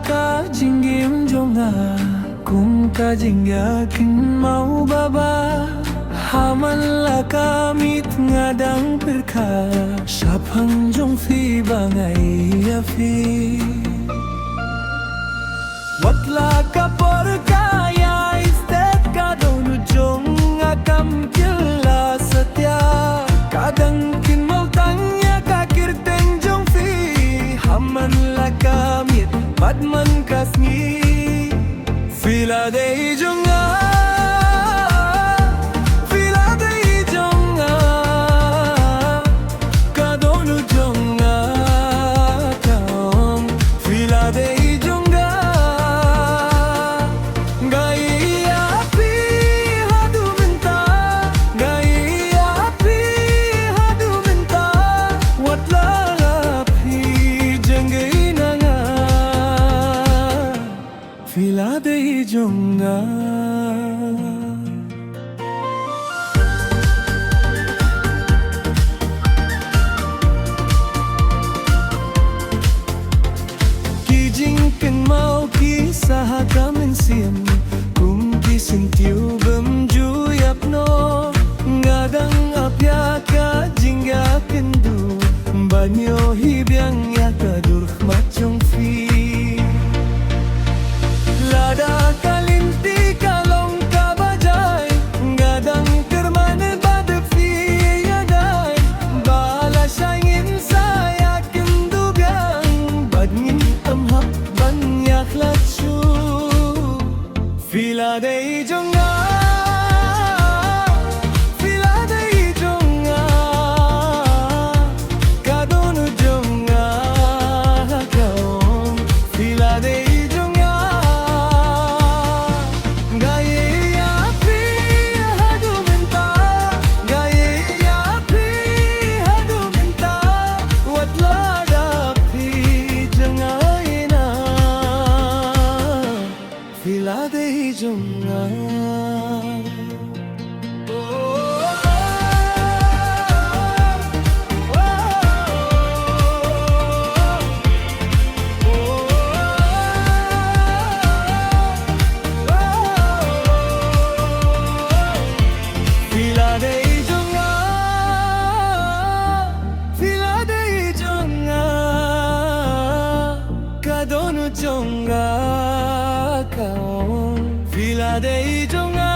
ka jinggim jonga kung ka jingyakin mau baba haman la kamit ngadang perka sapang jong fi bangai ya fi watla ka por kaya istet ka donu jong akam killa satya kadang kin mau tanya ka kirteng jong fi haman la kamit badman kasni fila de jonga fila de jonga kadonu jonga kam fila de jonga gaya pi hadu minta gaya pi hadu minta watla pi jengai nanga fila de jonga kijing ken mau kisah kamen siam kum kisentiu bemju yapno ngadang apya ka jingga kendu banyo hibyang ya kadur macong fi lada kalinti kalong kabajay ngadang kermane badep fi yadai bala sangin saya kendu biang badngin amhap banyak lachu fila de jonga fila de jonga kadonu jonga kaong fila de jonga gaya pi hadu minta gaya pi hadu minta watla da pi jangaina fila de jonga fila de jonga fila de jonga kadonu jonga kaong fila de jonga